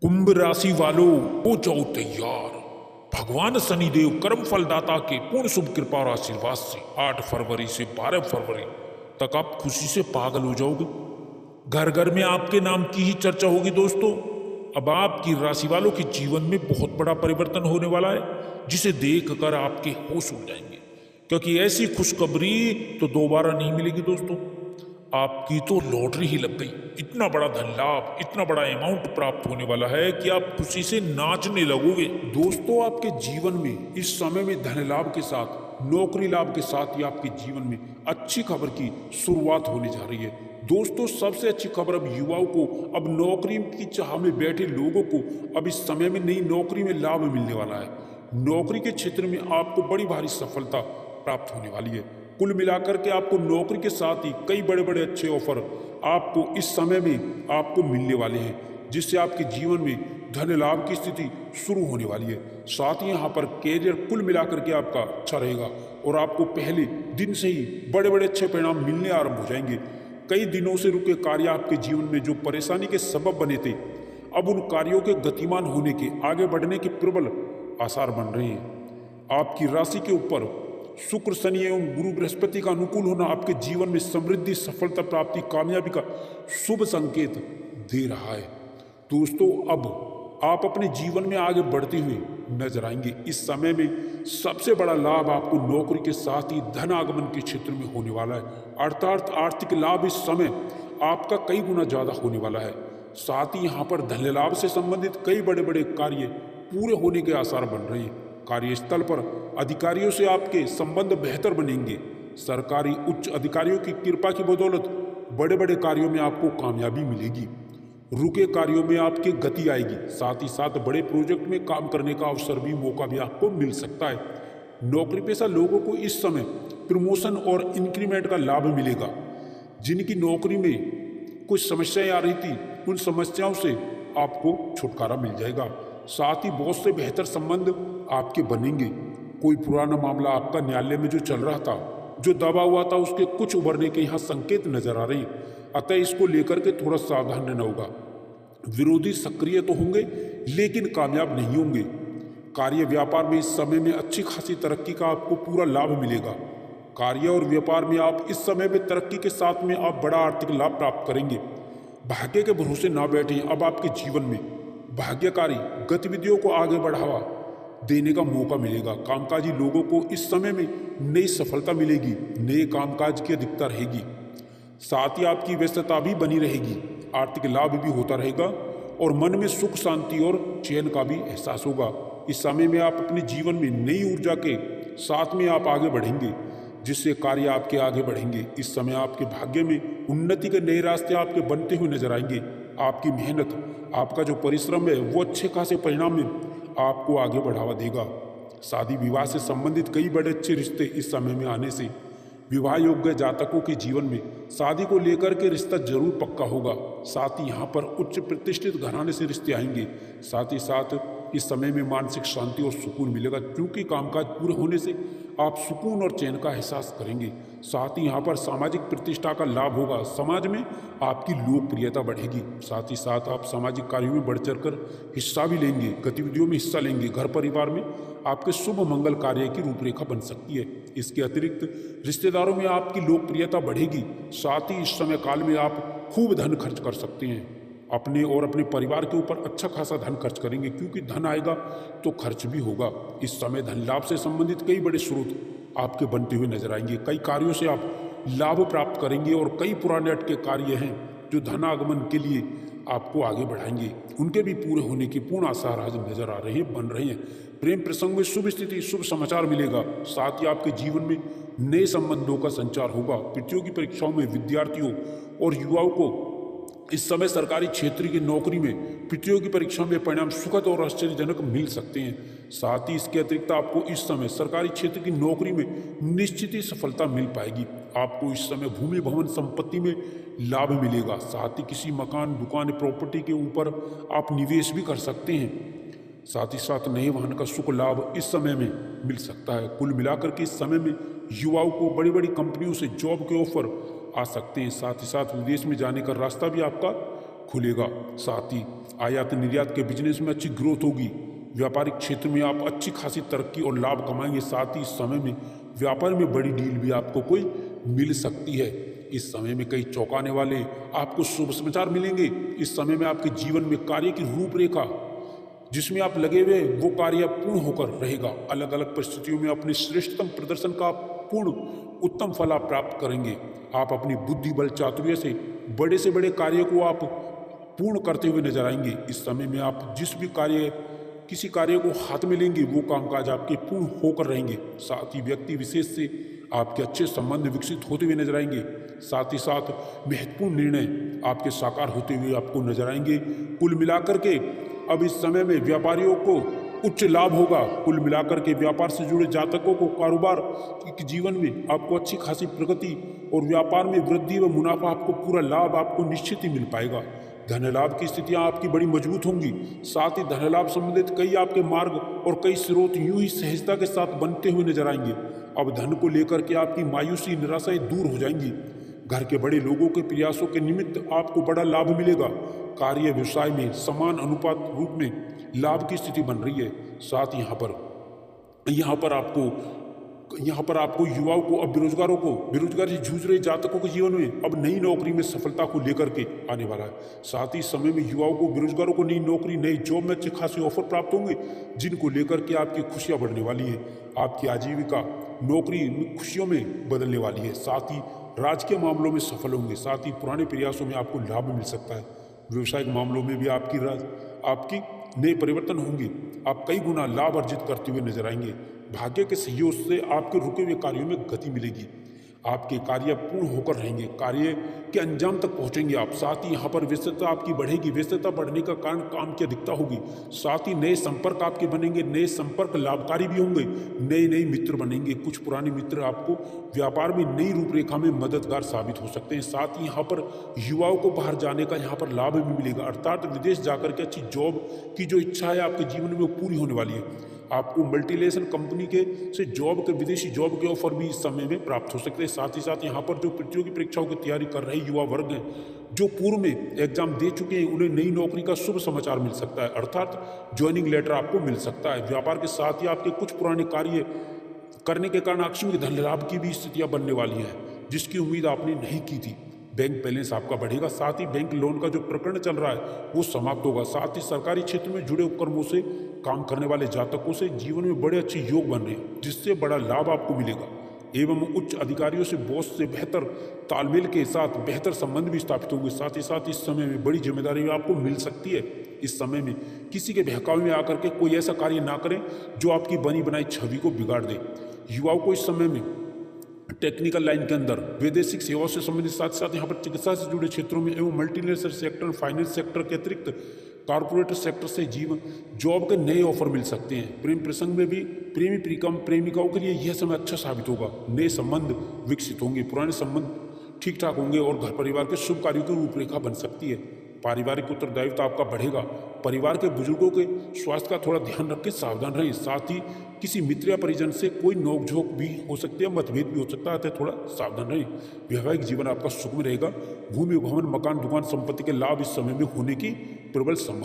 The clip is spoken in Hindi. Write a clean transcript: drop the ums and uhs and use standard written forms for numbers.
कुंभ राशि वालों हो जाओ तैयार। भगवान शनिदेव कर्म फलदाता के पूर्ण शुभ कृपा और आशीर्वाद से 8 फरवरी से 12 फरवरी तक आप खुशी से पागल हो जाओगे। घर घर में आपके नाम की ही चर्चा होगी दोस्तों। अब आपकी राशि वालों के जीवन में बहुत बड़ा परिवर्तन होने वाला है, जिसे देखकर आपके होश उड़ जाएंगे, क्योंकि ऐसी खुशखबरी तो दोबारा नहीं मिलेगी दोस्तों। आपकी तो लॉटरी ही लग गई। इतना बड़ा धन लाभ, इतना बड़ा अमाउंट प्राप्त होने वाला है कि आप खुशी से नाचने लगोगे। दोस्तों, आपके जीवन में इस समय में धन लाभ के साथ, नौकरी लाभ के साथ ही आपके जीवन में अच्छी खबर की शुरुआत होने जा रही है। दोस्तों, सबसे अच्छी खबर अब युवाओं को, अब नौकरी की चाह में बैठे लोगों को अब इस समय में नई नौकरी में लाभ मिलने वाला है। नौकरी के क्षेत्र में आपको बड़ी भारी सफलता प्राप्त होने वाली है। कुल मिलाकर के आपको नौकरी के साथ ही कई बड़े बड़े अच्छे ऑफर आपको इस समय में आपको मिलने वाले हैं, जिससे आपके जीवन में धन लाभ की स्थिति शुरू होने वाली है। साथ ही यहाँ पर कैरियर कुल मिलाकर के आपका अच्छा रहेगा और आपको पहले दिन से ही बड़े बड़े अच्छे परिणाम मिलने आरंभ हो जाएंगे। कई दिनों से रुके कार्य आपके जीवन में जो परेशानी के सबब बने थे, अब उन कार्यों के गतिमान होने के, आगे बढ़ने के प्रबल आसार बन रहे हैं। आपकी राशि के ऊपर शुक्र, शनि एवं गुरु बृहस्पति का अनुकूल होना आपके जीवन में समृद्धि, सफलता प्राप्ति, कामयाबी का शुभ संकेत दे रहा है। दोस्तों, अब आप अपने जीवन में आगे बढ़ते हुए नजर आएंगे। इस समय में सबसे बड़ा लाभ आपको नौकरी के साथ ही धन आगमन के क्षेत्र में होने वाला है, अर्थात आर्थिक लाभ इस समय आपका कई गुना ज्यादा होने वाला है। साथ ही यहाँ पर धन लाभ से संबंधित कई बड़े बड़े कार्य पूरे होने के आसार बन रहे हैं। कार्यस्थल पर अधिकारियों से आपके संबंध बेहतर बनेंगे। सरकारी उच्च अधिकारियों की कृपा की बदौलत बड़े बड़े कार्यों में आपको कामयाबी मिलेगी। रुके कार्यों में आपकी गति आएगी। साथ ही साथ बड़े प्रोजेक्ट में काम करने का अवसर भी, मौका भी आपको मिल सकता है। नौकरी पेशा लोगों को इस समय प्रमोशन और इंक्रीमेंट का लाभ मिलेगा। जिनकी नौकरी में कुछ समस्याएं आ रही थी, उन समस्याओं से आपको छुटकारा मिल जाएगा। साथ ही बहुत से बेहतर संबंध आपके बनेंगे। कोई पुराना मामला आपका न्यायालय में जो चल रहा था, जो दबा हुआ था, उसके कुछ उभरने के यहाँ संकेत नजर आ रहे हैं। अतः इसको लेकर के थोड़ा सावधान रहना होगा। विरोधी सक्रिय तो होंगे लेकिन कामयाब नहीं होंगे। कार्य व्यापार में इस समय में अच्छी खासी तरक्की का आपको पूरा लाभ मिलेगा। कार्य और व्यापार में आप इस समय में तरक्की के साथ में आप बड़ा आर्थिक लाभ प्राप्त करेंगे। भाग्य के भरोसे ना बैठे। अब आपके जीवन में भाग्यकारी गतिविधियों को आगे बढ़ावा देने का मौका मिलेगा। कामकाजी लोगों को इस समय में नई सफलता मिलेगी, नए कामकाज की अधिकता रहेगी। साथ ही आपकी व्यस्तता भी बनी रहेगी, आर्थिक लाभ भी होता रहेगा और मन में सुख, शांति और चैन का भी एहसास होगा। इस समय में आप अपने जीवन में नई ऊर्जा के साथ में आप आगे बढ़ेंगे, जिससे कार्य आपके आगे बढ़ेंगे। इस समय आपके भाग्य में उन्नति के नए रास्ते आपके बनते हुए नजर आएंगे। आपकी मेहनत, आपका जो परिश्रम है, वो अच्छे खासे परिणाम में आपको आगे बढ़ावा देगा। शादी विवाह से संबंधित कई बड़े अच्छे रिश्ते इस समय में आने से विवाह योग्य जातकों के जीवन में शादी को लेकर के रिश्ता जरूर पक्का होगा। साथ ही यहाँ पर उच्च प्रतिष्ठित घराने से रिश्ते आएंगे। साथ ही साथ इस समय में मानसिक शांति और सुकून मिलेगा, क्योंकि कामकाज पूरे होने से आप सुकून और चैन का एहसास करेंगे। साथ ही यहाँ पर सामाजिक प्रतिष्ठा का लाभ होगा। समाज में आपकी लोकप्रियता बढ़ेगी। साथ ही साथ आप सामाजिक कार्यों में बढ़ चढ़कर हिस्सा भी लेंगे, गतिविधियों में हिस्सा लेंगे। घर परिवार में आपके शुभ मंगल कार्य की रूपरेखा बन सकती है। इसके अतिरिक्त रिश्तेदारों में आपकी लोकप्रियता बढ़ेगी। साथ ही इस समय काल में आप खूब धन खर्च कर सकते हैं। अपने और अपने परिवार के ऊपर अच्छा खासा धन खर्च करेंगे, क्योंकि धन आएगा तो खर्च भी होगा। इस समय धन लाभ से संबंधित कई बड़े स्रोत आपके बनते हुए नजर आएंगे। कई कार्यों से आप लाभ प्राप्त करेंगे और कई पुराने अटके कार्य हैं जो धन आगमन के लिए आपको आगे बढ़ाएंगे, उनके भी पूरे होने के पूर्ण आसार आज नजर आ रहे हैं, बन रहे हैं। प्रेम प्रसंग में शुभ स्थिति, शुभ समाचार मिलेगा। साथ ही आपके जीवन में नए संबंधों का संचार होगा। प्रतियोगी परीक्षाओं में विद्यार्थियों और युवाओं को इस समय सरकारी क्षेत्र की नौकरी में प्रतियोगी परीक्षा में परिणाम सुखद और आश्चर्यजनक मिल सकते हैं। साथ ही इसके अतिरिक्त आपको इस समय सरकारी क्षेत्र की नौकरी में निश्चित ही सफलता मिल पाएगी। आपको इस समय भूमि, भवन, संपत्ति में लाभ मिलेगा। साथ ही किसी मकान, दुकान, प्रॉपर्टी के ऊपर आप निवेश भी कर सकते हैं। साथ ही साथ नए वाहन का सुख लाभ इस समय में मिल सकता है। कुल मिलाकर के इस समय में युवाओं को बड़ी बड़ी कंपनियों से जॉब के ऑफर आ सकते हैं। साथ ही साथ विदेश में जाने का रास्ता भी आपका खुलेगा। साथ ही आयात निर्यात के बिजनेस में अच्छी ग्रोथ होगी। व्यापारिक क्षेत्र में आप अच्छी खासी तरक्की और लाभ कमाएंगे। साथ ही इस समय में व्यापार में बड़ी डील भी आपको कोई मिल सकती है। इस समय में कई चौंकाने वाले आपको शुभ समाचार मिलेंगे। इस समय में आपके जीवन में कार्य की रूपरेखा जिसमें आप लगे हुए वो कार्य पूर्ण होकर रहेगा। अलग अलग परिस्थितियों में अपने श्रेष्ठतम प्रदर्शन का पूर्ण उत्तम फल आप प्राप्त करेंगे। आप अपनी बुद्धि बल चातुर्य से बड़े कार्य को आप पूर्ण करते हुए नजर आएंगे। इस समय में आप किसी कार्य को हाथ में लेंगे वो कामकाज आपके पूर्ण होकर रहेंगे। साथ ही व्यक्ति विशेष से आपके अच्छे संबंध विकसित होते हुए नजर आएंगे। साथ ही साथ महत्वपूर्ण निर्णय आपके साकार होते हुए आपको नजर आएंगे। कुल मिलाकर के अब इस समय में व्यापारियों को उच्च लाभ होगा। कुल मिलाकर के व्यापार से जुड़े जातकों को कारोबार के जीवन में आपको अच्छी खासी प्रगति और व्यापार में वृद्धि व मुनाफा आपको पूरा लाभ आपको निश्चित ही मिल पाएगा। धन लाभ की स्थितियां आपकी बड़ी मजबूत होंगी। साथ ही धन लाभ संबंधित कई आपके मार्ग और कई स्रोत यूं ही सहजता के साथ बनते हुए नजर आएंगे। अब धन को लेकर के आपकी मायूसी निराशाएं दूर हो जाएंगी। घर के बड़े लोगों के प्रयासों के निमित्त आपको बड़ा लाभ मिलेगा। कार्य व्यवसाय में समान अनुपात रूप में लाभ की स्थिति बन रही है। साथ ही यहाँ पर आपको युवाओं को, अब बेरोजगारी से जूझ रहे जातकों के जीवन में अब नई नौकरी में सफलता को लेकर के आने वाला है। साथ ही समय में युवाओं को, बेरोजगारों को नई नौकरी, नई जॉब में अच्छे खासे ऑफर प्राप्त होंगे जिनको लेकर के आपकी खुशियां बढ़ने वाली है। आपकी आजीविका नौकरी में खुशियों में बदलने वाली है। साथ ही राजकीय मामलों में सफल होंगे। साथ ही पुराने प्रयासों में आपको लाभ मिल सकता है। व्यवसायिक मामलों में भी आपकी नए परिवर्तन होंगे। आप कई गुना लाभ अर्जित करते हुए नजर आएंगे। भाग्य के सहयोग से आपके रुके हुए कार्यों में गति मिलेगी। आपके कार्य पूर्ण होकर रहेंगे। कार्य के अंजाम तक पहुंचेंगे आप। साथ ही यहाँ पर व्यस्तता आपकी बढ़ेगी। व्यस्तता बढ़ने का कारण काम की अधिकता होगी। साथ ही नए संपर्क आपके बनेंगे। नए संपर्क लाभकारी भी होंगे। नए मित्र बनेंगे। कुछ पुराने मित्र आपको व्यापार में नई रूपरेखा में मददगार साबित हो सकते हैं। साथ ही यहाँ पर युवाओं को बाहर जाने का यहाँ पर लाभ भी मिलेगा, अर्थात विदेश जाकर के अच्छी जॉब की जो इच्छा है आपके जीवन में वो पूरी होने वाली है। आपको मल्टीनेशनल कंपनी से विदेशी जॉब के ऑफर भी इस समय में प्राप्त हो सकते हैं। साथ ही साथ यहाँ पर जो प्रतियोगी परीक्षाओं की तैयारी कर रहे युवा वर्ग हैं, जो पूर्व में एग्जाम दे चुके हैं, उन्हें नई नौकरी का शुभ समाचार मिल सकता है, अर्थात ज्वाइनिंग लेटर आपको मिल सकता है। व्यापार के साथ ही आपके कुछ पुराने कार्य करने के कारण आकस्मिक धन लाभ की भी स्थितियां बनने वाली हैं जिसकी उम्मीद आपने नहीं की थी। बैंक बैलेंस आपका बढ़ेगा। साथ ही बैंक लोन का जो प्रकरण चल रहा है वो समाप्त होगा। साथ ही सरकारी क्षेत्र में जुड़े उपक्रमों से काम करने वाले जातकों से जीवन में बड़े अच्छे योग बन रहे हैं जिससे बड़ा लाभ आपको मिलेगा। एवं उच्च अधिकारियों से, बॉस से बेहतर तालमेल के साथ बेहतर संबंध भी स्थापित होंगे। साथ ही साथ इस समय में बड़ी जिम्मेदारी आपको मिल सकती है। इस समय में किसी के बहकावे में आकर के कोई ऐसा कार्य ना करें जो आपकी बनी बनाई छवि को बिगाड़ दे। युवाओं को इस समय में टेक्निकल लाइन के अंदर वैदेशिक सेवाओं से संबंधित, साथ साथ यहाँ पर चिकित्सा से जुड़े क्षेत्रों में एवं मल्टीनेशनल सेक्टर, फाइनेंस सेक्टर के अतिरिक्त कॉर्पोरेट सेक्टर से जॉब के नए ऑफर मिल सकते हैं। प्रेम प्रसंग में भी प्रेमिकाओं के लिए यह समय अच्छा साबित होगा। नए संबंध विकसित होंगे। पुराने संबंध ठीक ठाक होंगे और घर परिवार के शुभ कार्यों की रूपरेखा बन सकती है। पारिवारिक उत्तरदायित्व आपका बढ़ेगा। परिवार के बुजुर्गों के स्वास्थ्य का थोड़ा ध्यान रख के सावधान रहें। साथ ही किसी मित्र या परिजन से कोई नोकझोंक भी हो सकती है, मतभेद भी हो सकता है, तो थोड़ा सावधान रहें। वैवाहिक जीवन आपका सुखमय रहेगा। भूमि, भवन, मकान, दुकान, संपत्ति के लाभ इस समय में होने की प्रबल संभावना